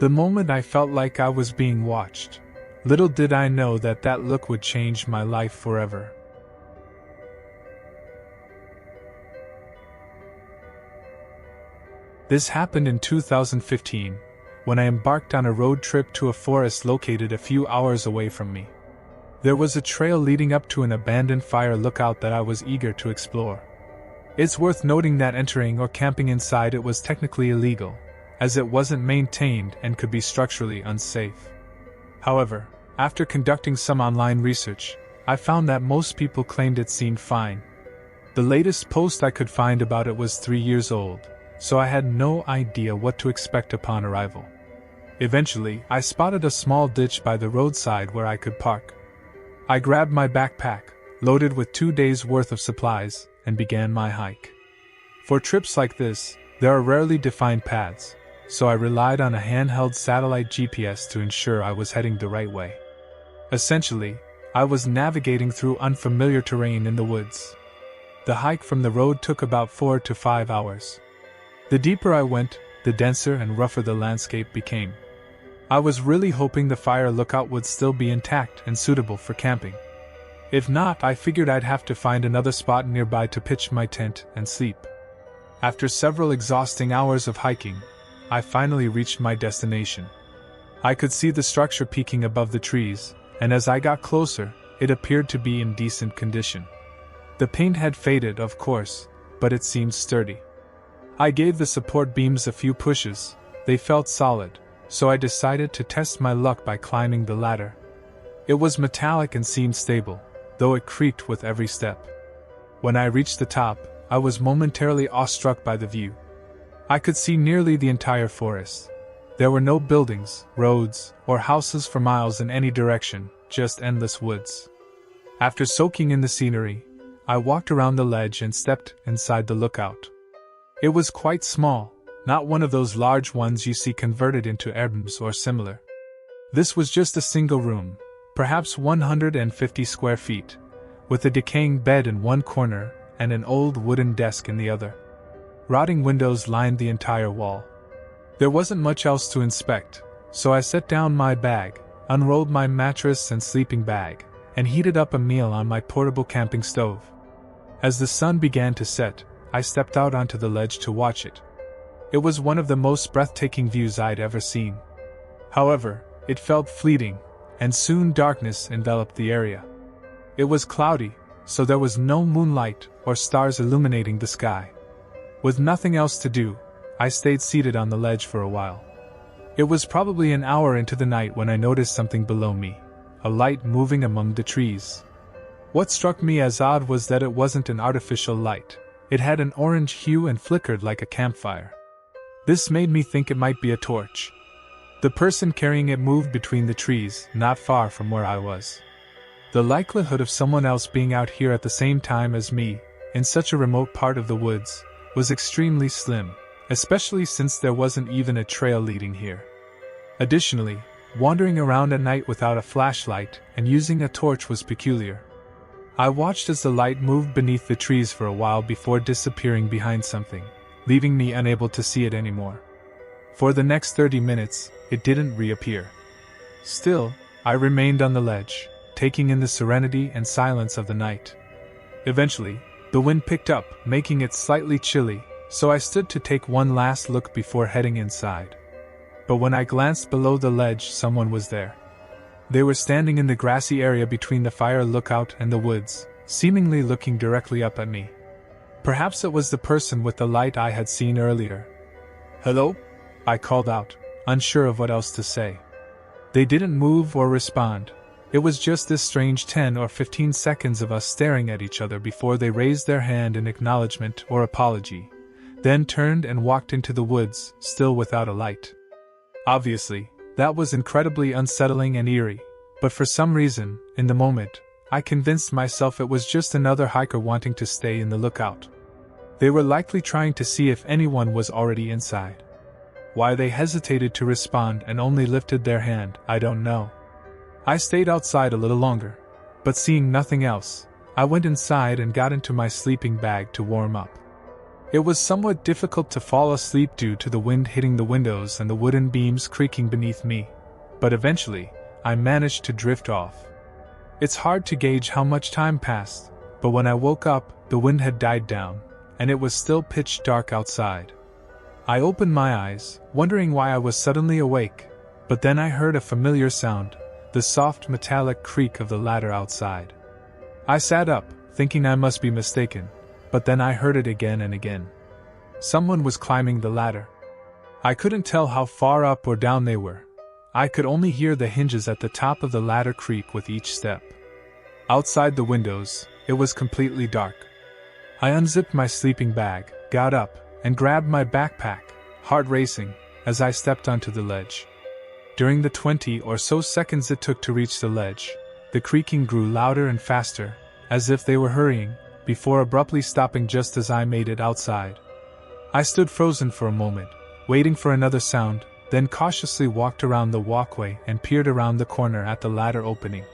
The moment I felt like I was being watched. Little did I know that that look would change my life forever. This happened in 2015, when I embarked on a road trip to a forest located a few hours away from me. There was a trail leading up to an abandoned fire lookout that I was eager to explore. It's worth noting that entering or camping inside it was technically illegal, as it wasn't maintained and could be structurally unsafe. However, after conducting some online research, I found that most people claimed it seemed fine. The latest post I could find about it was 3 years old, so I had no idea what to expect upon arrival. Eventually, I spotted a small ditch by the roadside where I could park. I grabbed my backpack, loaded with 2 days' worth of supplies, and began my hike. For trips like this, there are rarely defined paths, so I relied on a handheld satellite GPS to ensure I was heading the right way. Essentially, I was navigating through unfamiliar terrain in the woods. The hike from the road took about 4 to 5 hours. The deeper I went, the denser and rougher the landscape became. I was really hoping the fire lookout would still be intact and suitable for camping. If not, I figured I'd have to find another spot nearby to pitch my tent and sleep. After several exhausting hours of hiking, I finally reached my destination. I could see the structure peeking above the trees, and as I got closer, it appeared to be in decent condition. The paint had faded, of course, but it seemed sturdy. I gave the support beams a few pushes. They felt solid, so I decided to test my luck by climbing the ladder. It was metallic and seemed stable, though it creaked with every step. When I reached the top, I was momentarily awestruck by the view. I could see nearly the entire forest. There were no buildings, roads, or houses for miles in any direction, just endless woods. After soaking in the scenery, I walked around the ledge and stepped inside the lookout. It was quite small, not one of those large ones you see converted into airbnbs or similar. This was just a single room, perhaps 150 square feet, with a decaying bed in one corner and an old wooden desk in the other. Rotting windows lined the entire wall. There wasn't much else to inspect, so I set down my bag, unrolled my mattress and sleeping bag, and heated up a meal on my portable camping stove. As the sun began to set, I stepped out onto the ledge to watch it. It was one of the most breathtaking views I'd ever seen. However, it felt fleeting, and soon darkness enveloped the area. It was cloudy, so there was no moonlight or stars illuminating the sky. With nothing else to do, I stayed seated on the ledge for a while. It was probably an hour into the night when I noticed something below me, a light moving among the trees. What struck me as odd was that it wasn't an artificial light. It had an orange hue and flickered like a campfire. This made me think it might be a torch. The person carrying it moved between the trees, not far from where I was. The likelihood of someone else being out here at the same time as me, in such a remote part of the woods, was extremely slim, especially since there wasn't even a trail leading here. Additionally, wandering around at night without a flashlight and using a torch was peculiar. I watched as the light moved beneath the trees for a while before disappearing behind something, leaving me unable to see it anymore. For the next 30 minutes, it didn't reappear. Still, I remained on the ledge, taking in the serenity and silence of the night. Eventually, the wind picked up, making it slightly chilly, so I stood to take one last look before heading inside. But when I glanced below the ledge, someone was there. They were standing in the grassy area between the fire lookout and the woods, seemingly looking directly up at me. Perhaps it was the person with the light I had seen earlier. "Hello?" I called out, unsure of what else to say. They didn't move or respond. It was just this strange 10 or 15 seconds of us staring at each other before they raised their hand in acknowledgement or apology, then turned and walked into the woods, still without a light. Obviously, that was incredibly unsettling and eerie, but for some reason, in the moment, I convinced myself it was just another hiker wanting to stay in the lookout. They were likely trying to see if anyone was already inside. Why they hesitated to respond and only lifted their hand, I don't know. I stayed outside a little longer, but seeing nothing else, I went inside and got into my sleeping bag to warm up. It was somewhat difficult to fall asleep due to the wind hitting the windows and the wooden beams creaking beneath me, but eventually, I managed to drift off. It's hard to gauge how much time passed, but when I woke up, the wind had died down, and it was still pitch dark outside. I opened my eyes, wondering why I was suddenly awake, but then I heard a familiar sound, the soft metallic creak of the ladder outside. I sat up, thinking I must be mistaken, but then I heard it again and again. Someone was climbing the ladder. I couldn't tell how far up or down they were. I could only hear the hinges at the top of the ladder creak with each step. Outside the windows, it was completely dark. I unzipped my sleeping bag, got up, and grabbed my backpack, heart racing, as I stepped onto the ledge. During the 20 or so seconds it took to reach the ledge, the creaking grew louder and faster, as if they were hurrying, before abruptly stopping just as I made it outside. I stood frozen for a moment, waiting for another sound, then cautiously walked around the walkway and peered around the corner at the ladder opening.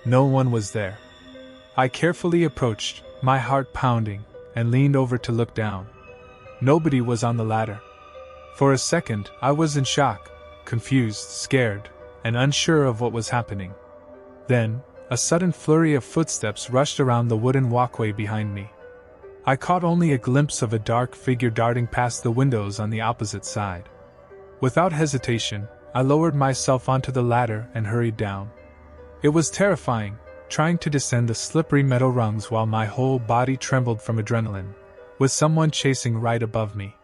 No one was there. I carefully approached, my heart pounding, and leaned over to look down. Nobody was on the ladder. For a second, I was in shock, confused, scared, and unsure of what was happening. Then, a sudden flurry of footsteps rushed around the wooden walkway behind me. I caught only a glimpse of a dark figure darting past the windows on the opposite side. Without hesitation, I lowered myself onto the ladder and hurried down. It was terrifying, trying to descend the slippery metal rungs while my whole body trembled from adrenaline, with someone chasing right above me.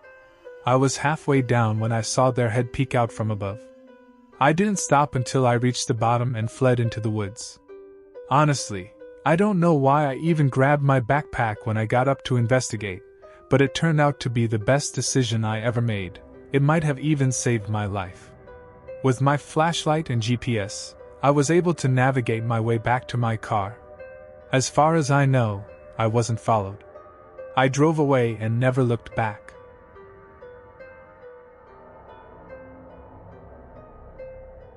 I was halfway down when I saw their head peek out from above. I didn't stop until I reached the bottom and fled into the woods. Honestly, I don't know why I even grabbed my backpack when I got up to investigate, but it turned out to be the best decision I ever made. It might have even saved my life. With my flashlight and GPS, I was able to navigate my way back to my car. As far as I know, I wasn't followed. I drove away and never looked back.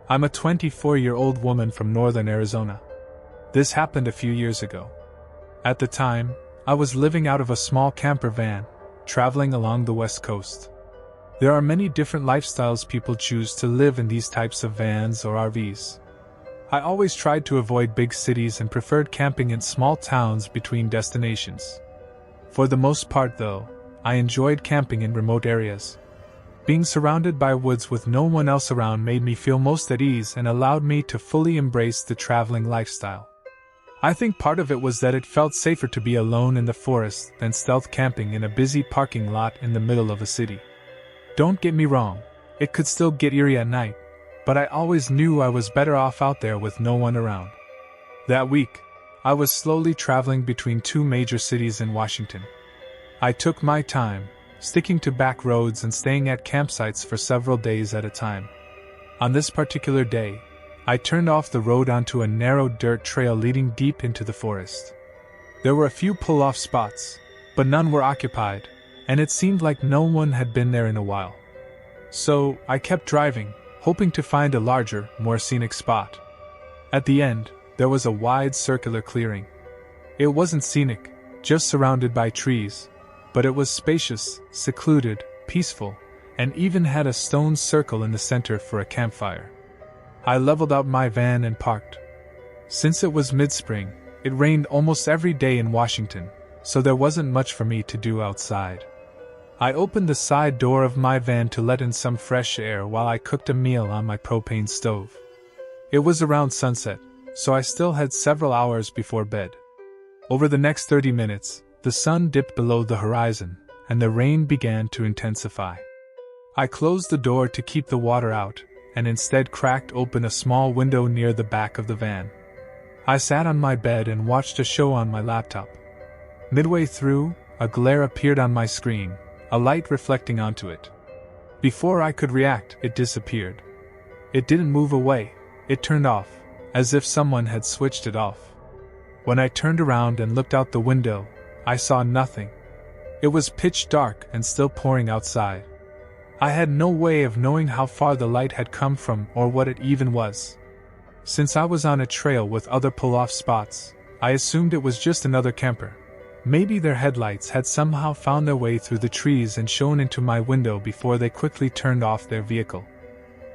I'm a 24-year-old woman from northern Arizona. This happened a few years ago. At the time, I was living out of a small camper van, traveling along the West Coast. There are many different lifestyles people choose to live in these types of vans or RVs. I always tried to avoid big cities and preferred camping in small towns between destinations. For the most part, though, I enjoyed camping in remote areas. Being surrounded by woods with no one else around made me feel most at ease and allowed me to fully embrace the traveling lifestyle. I think part of it was that it felt safer to be alone in the forest than stealth camping in a busy parking lot in the middle of a city. Don't get me wrong, it could still get eerie at night, but I always knew I was better off out there with no one around. That week, I was slowly traveling between two major cities in Washington. I took my time, sticking to back roads and staying at campsites for several days at a time. On this particular day, I turned off the road onto a narrow dirt trail leading deep into the forest. There were a few pull-off spots, but none were occupied, and it seemed like no one had been there in a while. So, I kept driving, hoping to find a larger, more scenic spot. At the end, there was a wide circular clearing. It wasn't scenic, just surrounded by trees, but it was spacious, secluded, peaceful, and even had a stone circle in the center for a campfire. I leveled out my van and parked. Since it was mid-spring, it rained almost every day in Washington, so there wasn't much for me to do outside. I opened the side door of my van to let in some fresh air while I cooked a meal on my propane stove. It was around sunset, so I still had several hours before bed. Over the next 30 minutes, the sun dipped below the horizon, and the rain began to intensify. I closed the door to keep the water out, and instead cracked open a small window near the back of the van. I sat on my bed and watched a show on my laptop. Midway through, a glare appeared on my screen, a light reflecting onto it. Before I could react, it disappeared. It didn't move away, it turned off, as if someone had switched it off. When I turned around and looked out the window, I saw nothing. It was pitch dark and still pouring outside. I had no way of knowing how far the light had come from or what it even was. Since I was on a trail with other pull-off spots, I assumed it was just another camper. Maybe their headlights had somehow found their way through the trees and shone into my window before they quickly turned off their vehicle.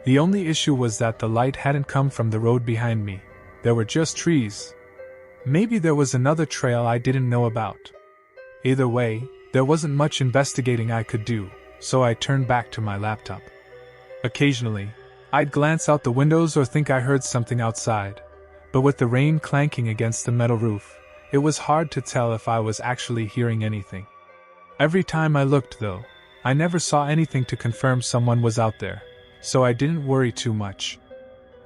The only issue was that the light hadn't come from the road behind me. There were just trees. Maybe there was another trail I didn't know about. Either way, there wasn't much investigating I could do, so I turned back to my laptop. Occasionally, I'd glance out the windows or think I heard something outside, but with the rain clanking against the metal roof, it was hard to tell if I was actually hearing anything. Every time I looked, though, I never saw anything to confirm someone was out there, so I didn't worry too much.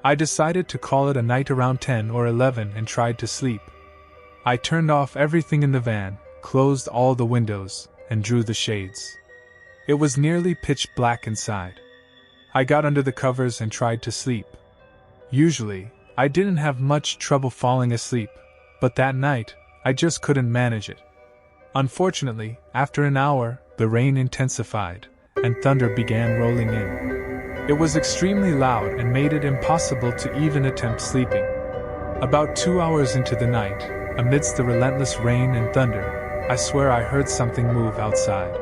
I decided to call it a night around 10 or 11 and tried to sleep. I turned off everything in the van, closed all the windows, and drew the shades. It was nearly pitch black inside. I got under the covers and tried to sleep. Usually, I didn't have much trouble falling asleep, but that night, I just couldn't manage it. Unfortunately, after an hour, the rain intensified, and thunder began rolling in. It was extremely loud and made it impossible to even attempt sleeping. About 2 hours into the night, amidst the relentless rain and thunder, I swear I heard something move outside.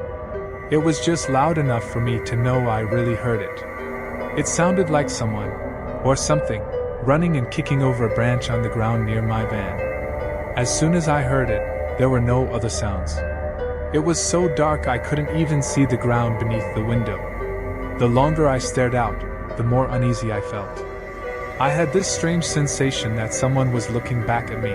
It was just loud enough for me to know I really heard it. It sounded like someone, or something, running and kicking over a branch on the ground near my van. As soon as I heard it, there were no other sounds. It was so dark I couldn't even see the ground beneath the window. The longer I stared out, the more uneasy I felt. I had this strange sensation that someone was looking back at me.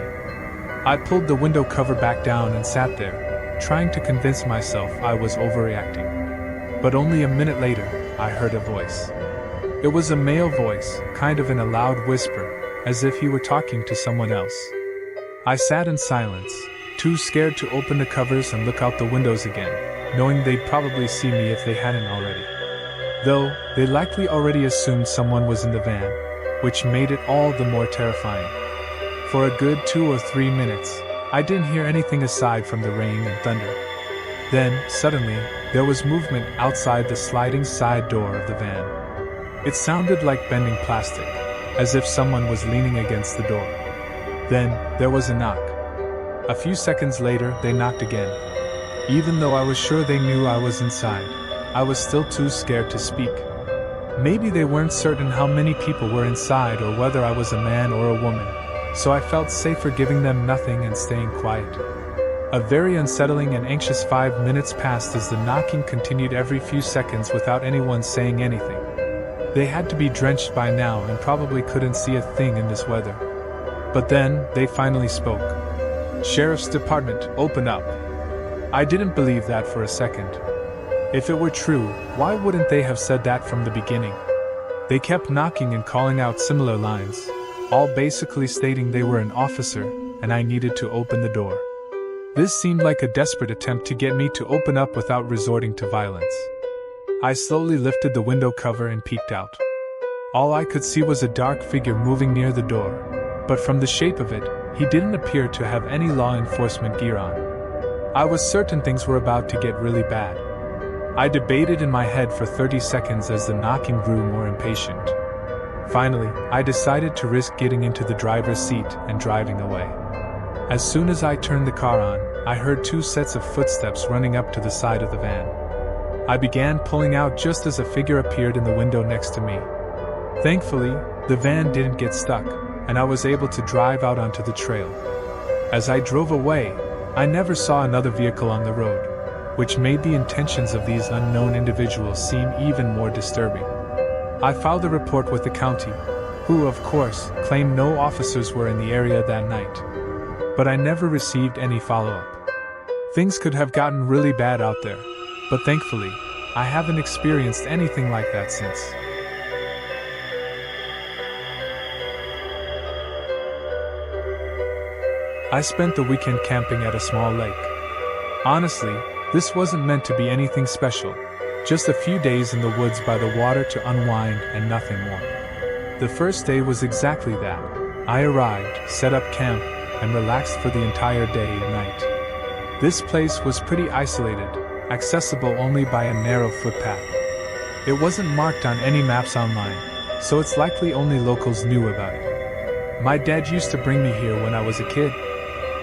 I pulled the window cover back down and sat there, trying to convince myself I was overreacting. But only a minute later, I heard a voice. It was a male voice, kind of in a loud whisper, as if he were talking to someone else. I sat in silence, too scared to open the covers and look out the windows again, knowing they'd probably see me if they hadn't already. Though, they likely already assumed someone was in the van, which made it all the more terrifying. For a good 2 or 3 minutes, I didn't hear anything aside from the rain and thunder. Then, suddenly, there was movement outside the sliding side door of the van. It sounded like bending plastic, as if someone was leaning against the door. Then, there was a knock. A few seconds later, they knocked again. Even though I was sure they knew I was inside, I was still too scared to speak. Maybe they weren't certain how many people were inside or whether I was a man or a woman, so I felt safer giving them nothing and staying quiet. A very unsettling and anxious 5 minutes passed as the knocking continued every few seconds without anyone saying anything. They had to be drenched by now and probably couldn't see a thing in this weather. But then, they finally spoke. "Sheriff's Department, open up." I didn't believe that for a second. If it were true, why wouldn't they have said that from the beginning? They kept knocking and calling out similar lines, all basically stating they were an officer, and I needed to open the door. This seemed like a desperate attempt to get me to open up without resorting to violence. I slowly lifted the window cover and peeked out. All I could see was a dark figure moving near the door, but from the shape of it, he didn't appear to have any law enforcement gear on. I was certain things were about to get really bad. I debated in my head for 30 seconds as the knocking grew more impatient. Finally, I decided to risk getting into the driver's seat and driving away. As soon as I turned the car on, I heard 2 sets of footsteps running up to the side of the van. I began pulling out just as a figure appeared in the window next to me. Thankfully, the van didn't get stuck, and I was able to drive out onto the trail. As I drove away, I never saw another vehicle on the road, which made the intentions of these unknown individuals seem even more disturbing. I filed a report with the county, who, of course, claimed no officers were in the area that night. But I never received any follow-up. Things could have gotten really bad out there, but thankfully, I haven't experienced anything like that since. I spent the weekend camping at a small lake. Honestly, this wasn't meant to be anything special, just a few days in the woods by the water to unwind and nothing more. The first day was exactly that. I arrived, set up camp, and relaxed for the entire day and night. This place was pretty isolated, accessible only by a narrow footpath. It wasn't marked on any maps online, so it's likely only locals knew about it. My dad used to bring me here when I was a kid.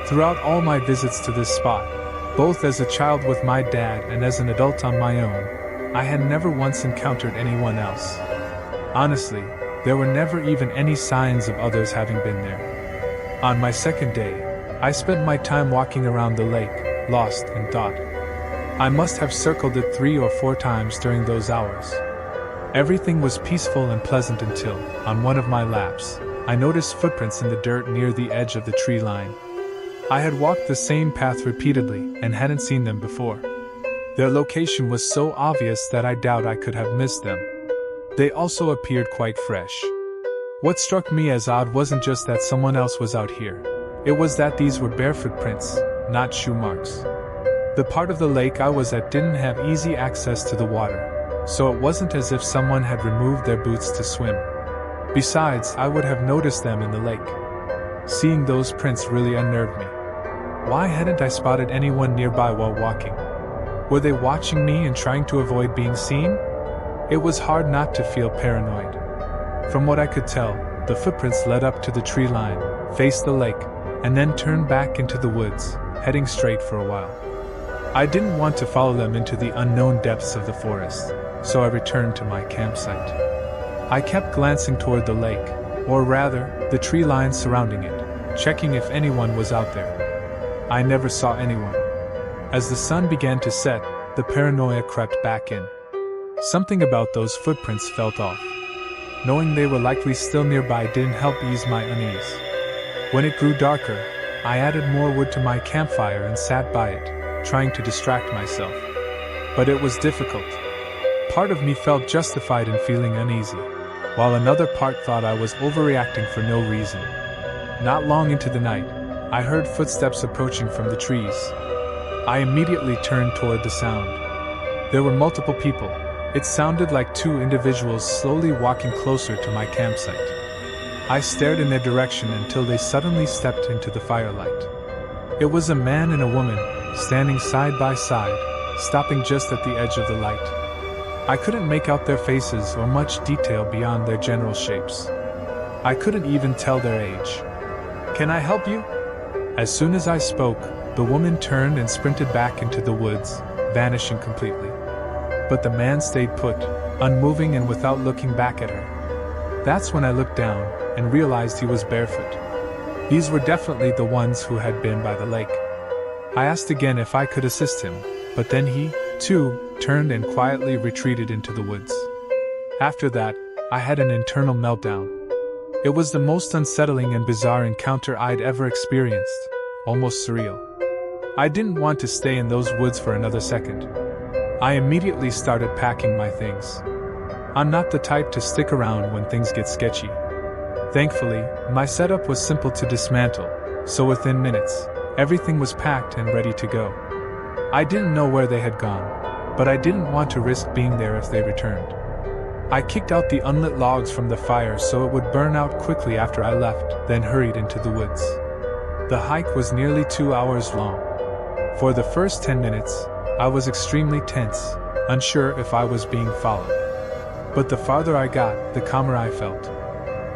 Throughout all my visits to this spot, both as a child with my dad and as an adult on my own, I had never once encountered anyone else. Honestly, there were never even any signs of others having been there. On my second day, I spent my time walking around the lake, lost in thought. I must have circled it 3 or 4 times during those hours. Everything was peaceful and pleasant until, on one of my laps, I noticed footprints in the dirt near the edge of the tree line. I had walked the same path repeatedly and hadn't seen them before. Their location was so obvious that I doubt I could have missed them. They also appeared quite fresh. What struck me as odd wasn't just that someone else was out here. It was that these were barefoot prints, not shoe marks. The part of the lake I was at didn't have easy access to the water, so it wasn't as if someone had removed their boots to swim. Besides, I would have noticed them in the lake. Seeing those prints really unnerved me. Why hadn't I spotted anyone nearby while walking? Were they watching me and trying to avoid being seen? It was hard not to feel paranoid. From what I could tell, the footprints led up to the tree line, faced the lake, and then turned back into the woods, heading straight for a while. I didn't want to follow them into the unknown depths of the forest, so I returned to my campsite. I kept glancing toward the lake, or rather, the tree line surrounding it, checking if anyone was out there. I never saw anyone. As the sun began to set, the paranoia crept back in. Something about those footprints felt off. Knowing they were likely still nearby didn't help ease my unease. When it grew darker, I added more wood to my campfire and sat by it, trying to distract myself. But it was difficult. Part of me felt justified in feeling uneasy, while another part thought I was overreacting for no reason. Not long into the night, I heard footsteps approaching from the trees. I immediately turned toward the sound. There were multiple people. It sounded like 2 individuals slowly walking closer to my campsite. I stared in their direction until they suddenly stepped into the firelight. It was a man and a woman, standing side by side, stopping just at the edge of the light. I couldn't make out their faces or much detail beyond their general shapes. I couldn't even tell their age. "Can I help you?" As soon as I spoke, the woman turned and sprinted back into the woods, vanishing completely. But the man stayed put, unmoving and without looking back at her. That's when I looked down and realized he was barefoot. These were definitely the ones who had been by the lake. I asked again if I could assist him, but then he, too, turned and quietly retreated into the woods. After that, I had an internal meltdown. It was the most unsettling and bizarre encounter I'd ever experienced, almost surreal. I didn't want to stay in those woods for another second. I immediately started packing my things. I'm not the type to stick around when things get sketchy. Thankfully, my setup was simple to dismantle, so within minutes, everything was packed and ready to go. I didn't know where they had gone, but I didn't want to risk being there if they returned. I kicked out the unlit logs from the fire so it would burn out quickly after I left, then hurried into the woods. The hike was nearly 2 hours long. For the first 10 minutes, I was extremely tense, unsure if I was being followed. But the farther I got, the calmer I felt.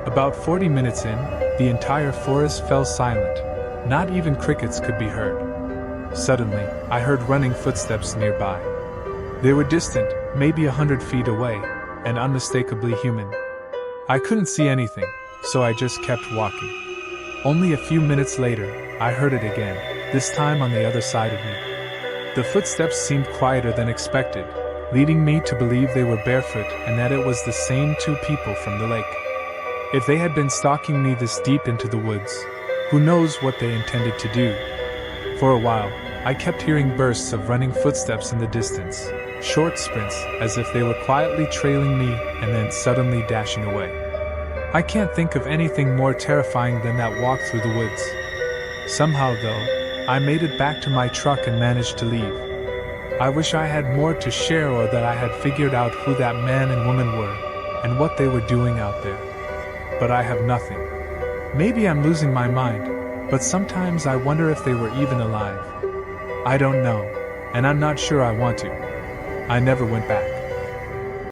About 40 minutes in, the entire forest fell silent. Not even crickets could be heard. Suddenly, I heard running footsteps nearby. They were distant, maybe 100 feet away, and unmistakably human. I couldn't see anything, so I just kept walking. Only a few minutes later, I heard it again, this time on the other side of me. The footsteps seemed quieter than expected, leading me to believe they were barefoot and that it was the same 2 people from the lake. If they had been stalking me this deep into the woods, who knows what they intended to do? For a while, I kept hearing bursts of running footsteps in the distance, short sprints as if they were quietly trailing me and then suddenly dashing away. I can't think of anything more terrifying than that walk through the woods. Somehow, though, I made it back to my truck and managed to leave. I wish I had more to share or that I had figured out who that man and woman were and what they were doing out there. But I have nothing. Maybe I'm losing my mind, but sometimes I wonder if they were even alive. I don't know, and I'm not sure I want to. I never went back.